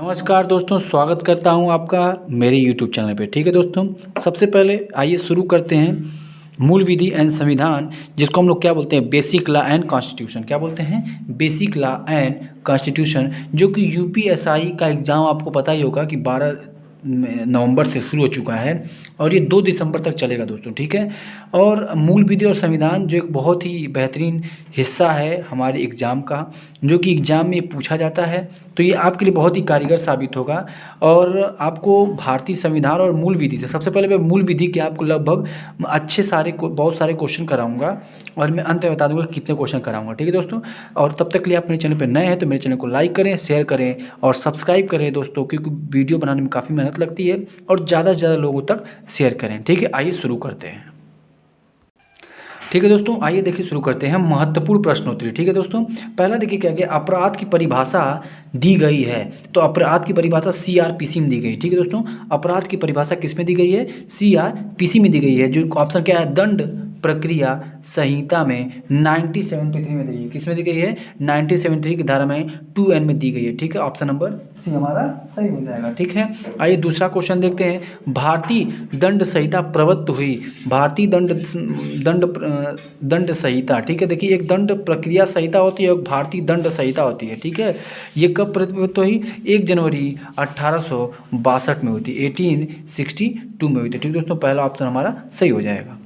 नमस्कार दोस्तों, स्वागत करता हूं आपका मेरे YouTube चैनल पे। ठीक है दोस्तों, सबसे पहले आइए शुरू करते हैं मूल विधि एंड संविधान, जिसको हम लोग क्या बोलते हैं, बेसिक लॉ एंड कॉन्स्टिट्यूशन। क्या बोलते हैं, बेसिक लॉ एंड कॉन्स्टिट्यूशन, जो कि यूपीएसआई का एग्ज़ाम आपको पता ही होगा कि 12 नवंबर से शुरू हो चुका है और ये 2 दिसंबर तक चलेगा दोस्तों। ठीक है, और मूल विधि और संविधान जो एक बहुत ही बेहतरीन हिस्सा है हमारे एग्ज़ाम का, जो कि एग्ज़ाम में पूछा जाता है, तो ये आपके लिए बहुत ही कारगर साबित होगा। और आपको भारतीय संविधान और मूल विधि से सबसे पहले मैं मूल विधि के आपको लगभग बहुत सारे क्वेश्चन कराऊंगा और मैं अंत में बता दूंगा कितने क्वेश्चन कराऊंगा। ठीक है दोस्तों, और तब तक के लिए आप मेरे चैनल पर नए हैं तो मेरे चैनल को लाइक करें, शेयर करें और सब्सक्राइब करें दोस्तों, क्योंकि वीडियो बनाने में काफ़ी मेहनत लगती है, और ज़्यादा से ज़्यादा लोगों तक शेयर करें। ठीक है, आइए शुरू करते हैं। ठीक है दोस्तों, आइए देखिए शुरू करते हैं महत्वपूर्ण प्रश्नोत्तरी। ठीक है दोस्तों, पहला देखिए क्या गया, अपराध की परिभाषा दी गई है, तो अपराध की परिभाषा सीआरपीसी में दी गई। ठीक है दोस्तों, अपराध की परिभाषा किस में दी गई है, सीआरपीसी में दी गई है, जो ऑप्शन क्या है, दंड प्रक्रिया संहिता में 1973 में दी गई है। किस में दी गई है, 1973 की धारा में 2N में दी गई है। ठीक है, ऑप्शन नंबर सी हमारा सही हो जाएगा। ठीक है, आइए दूसरा क्वेश्चन देखते हैं। भारतीय दंड संहिता प्रवृत्त हुई, भारतीय दंड संहिता। ठीक है, देखिए एक दंड प्रक्रिया संहिता होती है और भारतीय दंड संहिता होती है। ठीक है, ये कब प्रवृत्त हुई, 1 जनवरी 1862 में हुई थी, 1862 में हुई थी। ठीक है दोस्तों, पहला ऑप्शन हमारा सही हो जाएगा।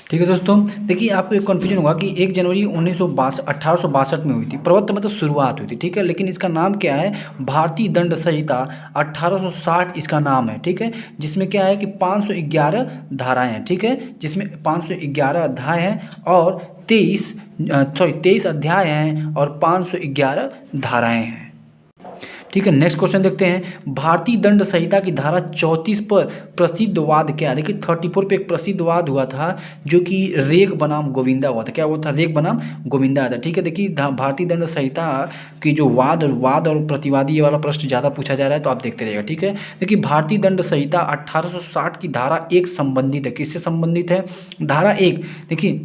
ठीक है दोस्तों, देखिए आपको एक कन्फ्यूजन होगा कि 1 जनवरी 1862 में हुई थी, प्रवृत्त मतलब शुरुआत हुई थी। ठीक है, लेकिन इसका नाम क्या है, भारतीय दंड संहिता 1860 इसका नाम है। ठीक है, जिसमें क्या है कि 511 धाराएं हैं। ठीक है, जिसमें 511 अध्याय हैं और 23 अध्याय हैं और 511 धाराएं हैं। ठीक है, नेक्स्ट क्वेश्चन देखते हैं। भारतीय दंड संहिता की धारा 34 पर प्रसिद्ध वाद क्या है। देखिए 34 पे एक प्रसिद्ध वाद हुआ था, जो कि रेग बनाम गोविंदा हुआ था। क्या हुआ था, रेग बनाम गोविंदा था। ठीक है, देखिए भारतीय दंड संहिता की जो वाद और प्रतिवादी, ये वाला प्रश्न ज़्यादा पूछा जा रहा है, तो आप देखते रहिएगा। ठीक है, देखिए भारतीय दंड संहिता 1860 की धारा 1 संबंधित है। किससे संबंधित है, धारा 1। देखिए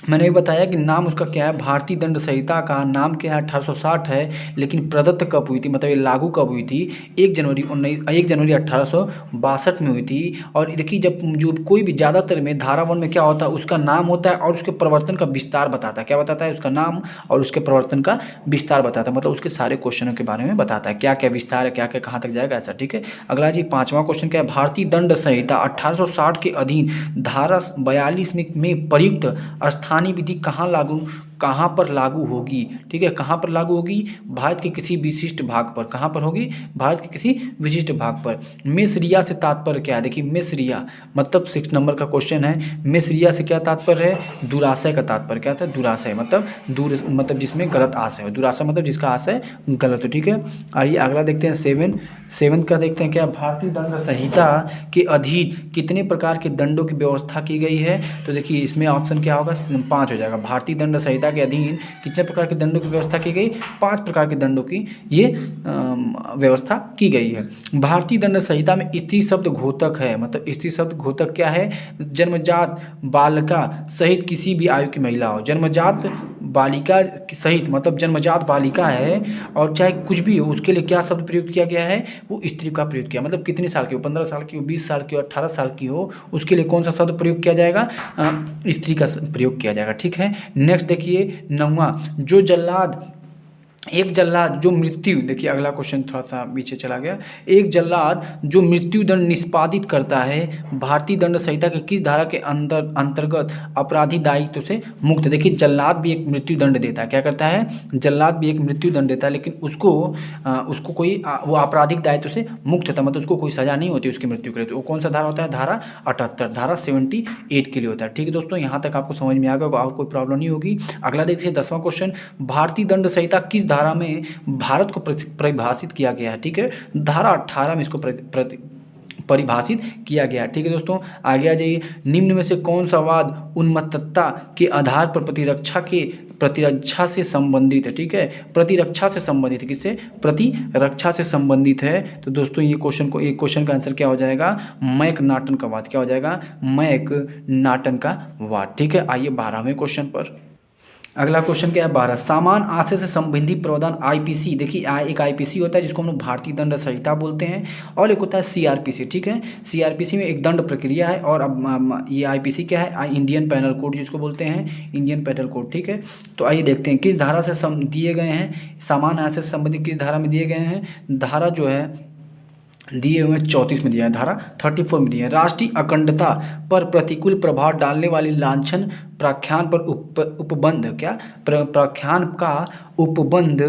मैंने भी बताया कि नाम उसका क्या है, भारतीय दंड संहिता का नाम क्या है, 1860 है, लेकिन प्रदत्त कब हुई थी, मतलब ये लागू कब हुई थी, 1 जनवरी 1862 में हुई थी। और देखिए जब जो कोई भी ज़्यादातर में धारा 1 में क्या होता है, उसका नाम होता है और उसके प्रवर्तन का विस्तार बताता है। क्या बताता है, उसका नाम और उसके प्रवर्तन का विस्तार बताता है, मतलब उसके सारे क्वेश्चनों के बारे में बताता है, क्या क्या विस्तार है, क्या क्या कहाँ तक जाएगा, ऐसा। ठीक है, अगला जी 5वां क्वेश्चन क्या है, भारतीय दंड संहिता 1860 के अधीन धारा 42 में प्रयुक्त स्थानीय विधि कहाँ पर लागू होगी। ठीक है, कहाँ पर लागू होगी, भारत के किसी विशिष्ट भाग पर। कहाँ पर होगी, भारत के किसी विशिष्ट भाग पर। मिसरिया से तात्पर्य क्या है, देखिए मिसरिया मतलब 6 नंबर का क्वेश्चन है। मिसरिया से क्या तात्पर्य है, दुराशय का तात्पर्य क्या था, दुराशय मतलब जिसमें गलत आशय हो, दुराशय मतलब जिसका आशय गलत हो। ठीक है, आइए अगला देखते हैं 7 का देखते हैं क्या, भारतीय दंड संहिता के अधीन कितने प्रकार के दंडों की व्यवस्था की गई है। तो देखिए इसमें ऑप्शन क्या होगा, 5 हो जाएगा। भारतीय दंड संहिता के अधीन कितने प्रकार के दंडों की व्यवस्था की गई, 5 प्रकार के दंडों की ये व्यवस्था की गई है। भारतीय दंड संहिता में स्त्री शब्द घोतक है, मतलब स्त्री शब्द घोतक क्या है, जन्मजात बालिका सहित किसी भी आयु की महिला हो, जन्मजात बालिका सहित मतलब जन्मजात बालिका है और चाहे कुछ भी हो, उसके लिए क्या शब्द प्रयुक्त किया गया है, वो स्त्री का प्रयोग किया, मतलब कितने साल की हो, 15 साल की हो, 20 साल की हो, 18 साल की हो, उसके लिए कौन सा शब्द प्रयोग किया जाएगा, स्त्री का प्रयोग किया जाएगा। ठीक है, नेक्स्ट देखिए 9वां, एक जल्लाद जो मृत्यु, देखिए अगला क्वेश्चन थोड़ा सा पीछे चला गया, एक जल्लाद जो मृत्यु दंड निष्पादित करता है भारतीय दंड संहिता के किस धारा के अंतर्गत अपराधी दायित्व से मुक्त है। देखिए जल्लाद भी एक मृत्यु दंड देता है, क्या करता है, जल्लाद भी एक मृत्यु दंड देता है, लेकिन उसको कोई वो आपराधिक दायित्व से मुक्त होता है, मतलब उसको कोई सजा नहीं होती उसकी मृत्यु के लिए। तो वो कौन सा धारा होता है, धारा 78, धारा 78 के लिए होता है। ठीक है दोस्तों, यहाँ तक आपको समझ में आ गया और कोई प्रॉब्लम नहीं होगी। अगला देखिए 10वां क्वेश्चन, भारतीय दंड संहिता किस धारा में भारत को परिभाषित किया गया है। ठीक है, धारा 18 में इसको परिभाषित किया गया। ठीक है दोस्तों, आगे आ जाइए, निम्न में से कौन सा वाद उन्मत्तता के आधार पर प्रतिरक्षा से संबंधित है। ठीक है, प्रतिरक्षा से संबंधित है, किससे, प्रतिरक्षा से संबंधित है। तो दोस्तों ये क्वेश्चन का आंसर क्या हो जाएगा, मैकनाटन का वाद। क्या हो जाएगा, मैकनाटन का वाद। ठीक है, आइए 12वें क्वेश्चन पर। अगला क्वेश्चन क्या है 12, सामान आशय से संबंधी प्रावधान आईपीसी। देखिए एक आईपीसी होता है जिसको हम लोग भारतीय दंड संहिता बोलते हैं, और एक होता है सीआरपीसी। ठीक है, सीआरपीसी में एक दंड प्रक्रिया है, और अब ये आईपीसी क्या है, इंडियन पैनल कोड जिसको बोलते हैं, इंडियन पैनल कोड। ठीक है, तो आइए देखते हैं किस धारा से दिए गए हैं, सामान आशय से संबंधित किस धारा में दिए गए हैं। धारा जो है दिए हुए 34 में दिया है, धारा 34 में दिया है। राष्ट्रीय अखंडता पर प्रतिकूल प्रभाव डालने वाली लांछन प्राख्यान पर उपबंध क्या प्राख्यान का उपबंध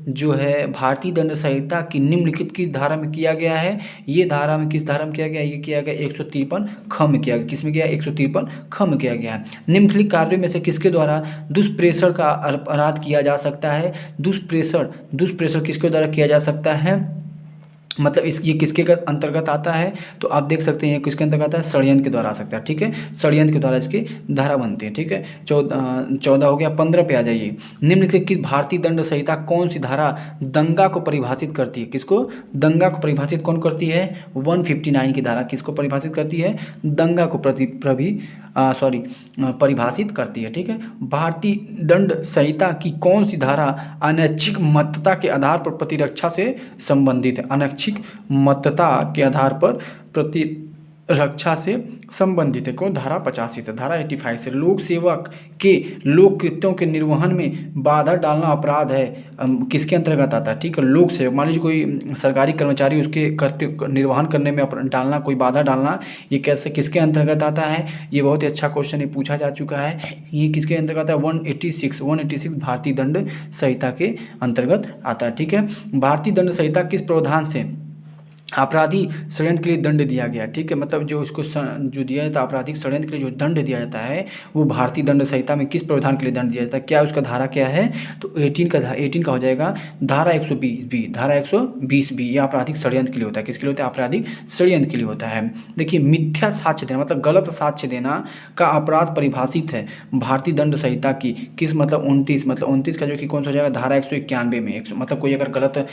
जो है भारतीय दंड संहिता की निम्नलिखित किस धारा में किया गया है। ये धारा में किस धारा में किया गया, ये किया गया 153 ख में किया गया। किस में किया, 153 ख में किया गया है। निम्नलिखित कार्यों में से किसके द्वारा दुष्प्रेषण का अपराध किया जा सकता है। दुष्प्रेषण किसके द्वारा किया जा सकता है, मतलब ये किसके अंतर्गत आता है, तो आप देख सकते हैं किसके अंतर्गत आता है, षड्यंत्र के द्वारा आ सकता है। ठीक है, षड्यंत्र के द्वारा इसकी धारा बनती है। ठीक है, 14 हो गया। 15 पे आ जाइए। निम्नलिखित किस भारतीय दंड संहिता कौन सी धारा दंगा को परिभाषित करती है। किसको, दंगा को परिभाषित कौन करती है, 159 की धारा किसको परिभाषित करती है, दंगा को परिभाषित करती है। ठीक है, भारतीय दंड संहिता की कौन सी धारा अनैच्छिक महत्ता के आधार पर प्रतिरक्षा से संबंधित है। अनैच्छिक महत्ता के आधार पर प्रतिरक्षा से संबंधित है। कौन, धारा 85 है। धारा 85 से लोक सेवक के लोक कृत्यों के निर्वहन में बाधा डालना अपराध है, किसके अंतर्गत आता है। ठीक है, लोक सेवक, मान लीजिए कोई सरकारी कर्मचारी, उसके कर्तव्य निर्वहन करने में डालना, कोई बाधा डालना, ये कैसे किसके अंतर्गत आता है। ये बहुत ही अच्छा क्वेश्चन है, पूछा जा चुका है। ये किसके अंतर्गत है, 186 भारतीय दंड संहिता के अंतर्गत आता है। ठीक है, भारतीय दंड संहिता किस प्रावधान से आपराधी षड्यंत्र के लिए दंड दिया गया। ठीक है, मतलब जो उसको जो दिया जाता है आपराधिक षड्यंत्र के लिए जो दंड दिया जाता है वो भारतीय दंड संहिता में किस प्रावधान के लिए दंड दिया जाता है, क्या उसका धारा क्या है, तो 18 का हो जाएगा धारा 120 धारा 120 यह आपराधिक षड्यंत्र के लिए होता है। किसके लिए होता है, आपराधिक षड्यंत्र के लिए होता है। देखिए, मिथ्या साक्ष्य देना मतलब गलत साक्ष्य देना का अपराध परिभाषित है भारतीय दंड संहिता की किस, मतलब 29 का जो कि कौन सा हो जाएगा, धारा 191 में। मतलब कोई अगर गलत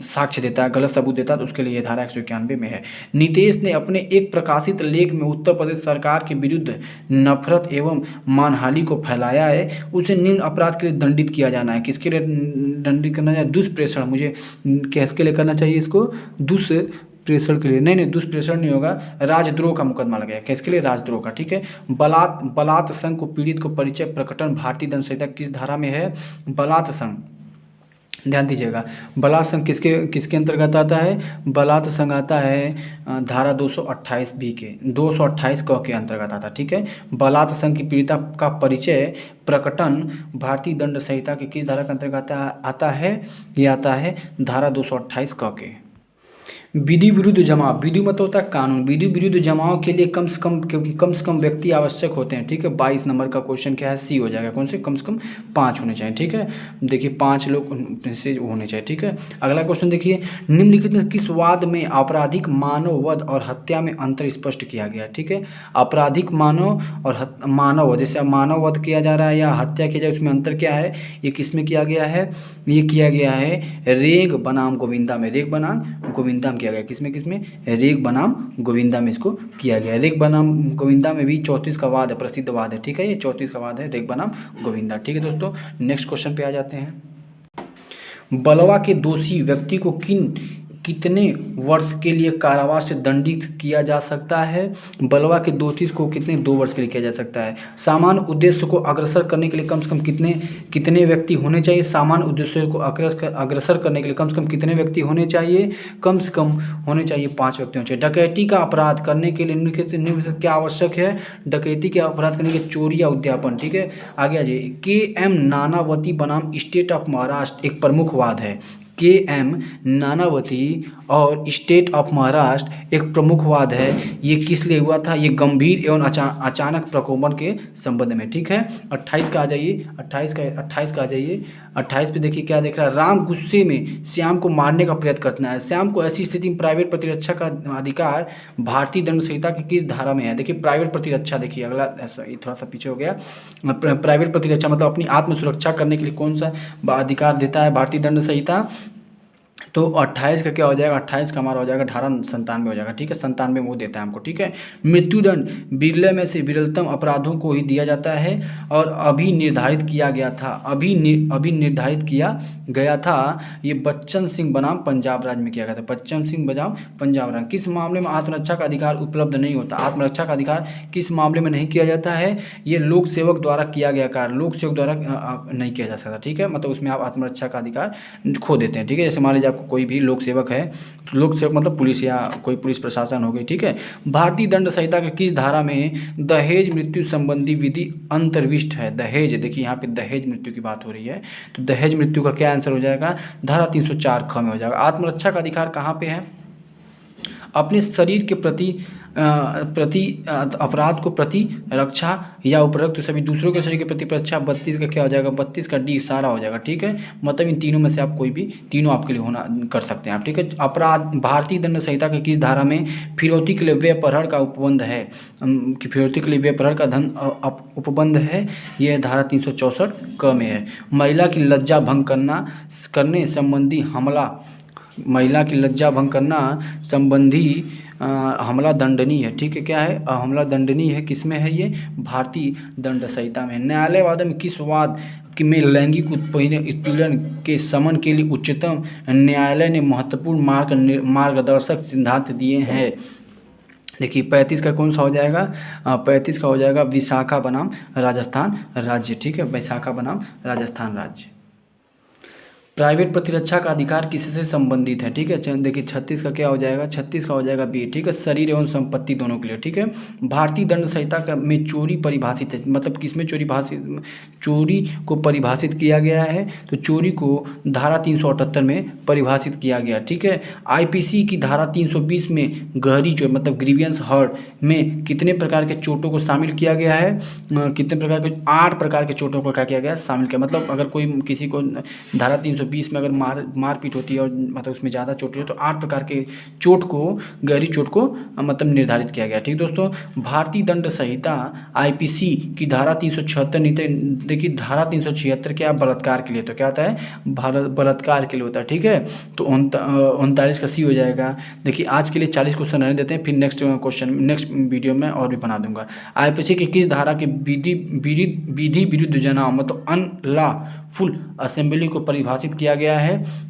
साक्ष्य देता है, गलत सबूत देता है, तो उसके लिए धारा 191 में है। नीतीश ने अपने एक प्रकाशित लेख में उत्तर प्रदेश सरकार के विरुद्ध नफरत एवं मानहानि को फैलाया है, उसे निम्न अपराध के लिए दंडित किया जाना है। किसके लिए दंडित करना चाहिए, दुष्प्रेषण। मुझे किसके लिए करना चाहिए इसको, दुष्प्रेषण के लिए। नहीं, दुष्प्रेषण नहीं होगा, राजद्रोह का मुकदमा लगाया। किसके लिए, राजद्रोह का। ठीक है, बलात्संग को पीड़ित को परिचय प्रकटन भारतीय दंड संहिता किस धारा में है, बलात्संग। ध्यान दीजिएगा, बलात्संग किसके अंतर्गत आता है, बलात्संग आता है धारा 228 बी के 228 क के अंतर्गत आता है। ठीक है, बलात्संग की पीड़िता का परिचय प्रकटन भारतीय दंड संहिता के किस धारा के अंतर्गत आता है, ये आता है धारा 228 क के। विधि विरुद्ध जमाव, विधि मतलब होता है कानून, विधि विरुद्ध जमाव के लिए कम से कम व्यक्ति आवश्यक होते हैं। ठीक है, 22 नंबर का क्वेश्चन क्या है, सी हो जाएगा। कौन से, कम से कम 5 होने चाहिए। ठीक है, देखिए 5 लोग से होने चाहिए। ठीक है, अगला क्वेश्चन देखिए, निम्नलिखित में किस वाद में आपराधिक मानव वध और हत्या में अंतर स्पष्ट किया गया। ठीक है, आपराधिक मानव और मानव, जैसे मानव वध किया जा रहा है या हत्या किया जाए, उसमें अंतर क्या है, ये किस में किया गया है, ये किया गया है रेग बनाम गोविंदा में। रेग बनाम गोविंदा किया गया, किसमें रेग बनाम गोविंदा में इसको किया गया। रेग बनाम गोविंदा में भी 34 का वाद है, प्रसिद्ध वाद है। ठीक है, ये 34 का वाद है, रेग बनाम गोविंदा। ठीक है दोस्तों, नेक्स्ट क्वेश्चन पे आ जाते हैं। बलवा के दोषी व्यक्ति को कितने वर्ष के लिए कारावास से दंडित किया जा सकता है। बलवा के दोषी को कितने, 2 वर्ष के लिए किया जा सकता है। सामान्य उद्देश्य को अग्रसर करने के लिए कम से कम कितने व्यक्ति होने चाहिए। सामान्य उद्देश्य को अग्रसर करने के लिए कम से कम कितने व्यक्ति होने चाहिए, कम से कम होने चाहिए 5 व्यक्ति होने चाहिए। डकैती का अपराध करने के लिए निम्न से क्या आवश्यक है, डकैती के अपराध करने के लिए चोरी या उद्यापन। ठीक है, आगे आ जाइए। के.एम. नानावती बनाम स्टेट ऑफ महाराष्ट्र एक प्रमुख वाद है। के.एम. नानावती और स्टेट ऑफ महाराष्ट्र एक प्रमुख वाद है। ये किस लिए हुआ था, ये गंभीर एवं अचानक प्रकोपन के संबंध में। ठीक है, 28 का आ जाइए, 28 का आ जाइए। 28 पे देखिए क्या देख रहा है, राम गुस्से में श्याम को मारने का प्रयत्न करता है। श्याम को ऐसी स्थिति में प्राइवेट प्रतिरक्षा का अधिकार भारतीय दंड संहिता की किस धारा में है। देखिए प्राइवेट प्रतिरक्षा, देखिए अगला थोड़ा सा पीछे हो गया। प्राइवेट प्रतिरक्षा मतलब अपनी आत्म सुरक्षा करने के लिए कौन सा अधिकार देता है भारतीय दंड संहिता, तो 28 का क्या हो जाएगा, 28 का हमारा हो जाएगा धारा 97 हो जाएगा, ठीक है। 97 वो देता है हमको, ठीक है। मृत्युदंड विरले में से विरलतम अपराधों को ही दिया जाता है और अभी निर्धारित किया गया था, अभी निर्धारित किया गया था, ये बच्चन सिंह बनाम पंजाब राज्य में किया गया था। बच्चन सिंह बनाम पंजाब राज्य। किस मामले में आत्मरक्षा का अधिकार उपलब्ध नहीं होता, आत्मरक्षा का अधिकार किस मामले में नहीं किया जाता है, ये लोक सेवक द्वारा किया गया कार्य लोक सेवक द्वारा नहीं किया जा सकता, ठीक है। मतलब उसमें आप आत्मरक्षा का अधिकार खो देते हैं, ठीक है। जैसे मान लीजिए आपको कोई भी लोक सेवक है, तो लोक सेवक मतलब पुलिस या कोई पुलिस प्रशासन हो गई, ठीक है। भारतीय दंड संहिता के किस धारा में दहेज मृत्यु संबंधी विधि अंतर्विष्ट है। दहेज, देखिए यहाँ पे दहेज मृत्यु की बात हो रही है, तो दहेज मृत्यु का क्या आंसर हो जाएगा, धारा 304 ख में हो जाएगा। आत्मरक्षा का अधिकार कहाँ पे है, अपने शरीर के प्रति अपराध को प्रति रक्षा या उपरोक्त सभी दूसरों के शरीर के प्रति रक्षा। 32 का क्या हो जाएगा, 32 का डी सारा हो जाएगा, ठीक है। मतलब इन तीनों में से आप कोई भी, तीनों आपके लिए होना कर सकते हैं आप, ठीक है। अपराध भारतीय दंड संहिता के किस धारा में फिरौती के लिए व्यय अपहरण का उपबंध है, कि फिरौती के लिए व्यय अपहरण का धन उपबंध है, यह धारा 364 क में है। महिला की लज्जा भंग करने संबंधी हमला, महिला की लज्जा भंग करना संबंधी हमला दंडनीय है, ठीक है। क्या है, हमला दंडनीय है, किस में है ये, भारतीय दंड संहिता में। न्यायालय वाद में किस वाद में लैंगिक उत्पीड़न के शमन के लिए उच्चतम न्यायालय ने महत्वपूर्ण मार्गदर्शक सिद्धांत दिए हैं। देखिए 35 का कौन सा हो जाएगा, 35 का हो जाएगा विशाखा बनाम राजस्थान राज्य, ठीक है। विशाखा बनाम राजस्थान राज्य। प्राइवेट प्रतिरक्षा का अधिकार किससे संबंधित है, ठीक है। देखिए 36 का क्या हो जाएगा, 36 का हो जाएगा बी, ठीक है। शरीर एवं संपत्ति दोनों के लिए, ठीक है। भारतीय दंड संहिता का में चोरी परिभाषित है, मतलब किसमें चोरी को परिभाषित किया गया है, तो चोरी को धारा 378 में परिभाषित किया गया, ठीक है। आईपीसी की धारा 320 में गहरी चोट मतलब ग्रीवियंस हर्ट में कितने प्रकार के चोटों को शामिल किया गया है, कितने प्रकार के, 8 प्रकार के चोटों को क्या किया गया, शामिल किया। मतलब अगर कोई किसी को धारा 320 में अगर मारपीट होती है और मतलब उसमें ज़्यादा चोट है, तो 8 प्रकार के चोट को, गहरी चोट को मतलब निर्धारित किया गया, ठीक दोस्तों। भारतीय दंड संहिता आईपीसी की धारा 376 नीति, देखिए धारा 376 क्या, बलात्कार के लिए, तो क्या होता है, बलात्कार के लिए होता है, ठीक है। तो 39 का सी हो जाएगा। देखिए आज के लिए 40 क्वेश्चन रहने देते हैं, फिर नेक्स्ट वीडियो में और भी बना दूंगा। आईपीसी की किस धारा के विधि विरुद्ध जनाव मतलब अनलॉफुल असेंबली को परिभाषित किया गया है,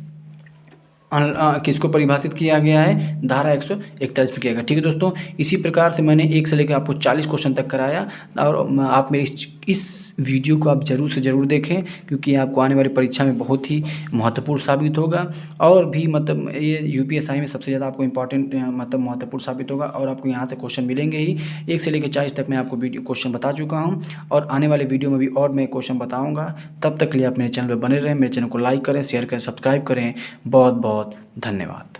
किसको परिभाषित किया गया है, धारा 141 में किया गया, ठीक है दोस्तों। इसी प्रकार से मैंने 1 से लेकर आपको 40 क्वेश्चन तक कराया, और आप मेरी इस वीडियो को आप ज़रूर से ज़रूर देखें, क्योंकि आपको आने वाली परीक्षा में बहुत ही महत्वपूर्ण साबित होगा। और भी मतलब ये यूपीएससी में सबसे ज़्यादा आपको इम्पॉर्टेंट मतलब महत्वपूर्ण साबित होगा, और आपको यहाँ से क्वेश्चन मिलेंगे ही। 1 से लेकर 40 तक मैं आपको वीडियो क्वेश्चन बता चुका हूँ, और आने वाले वीडियो में भी और मैं क्वेश्चन बताऊँगा। तब तक के लिए आप मेरे चैनल पर बने रहें, मेरे चैनल को लाइक करें, शेयर करें, सब्सक्राइब करें। बहुत बहुत धन्यवाद।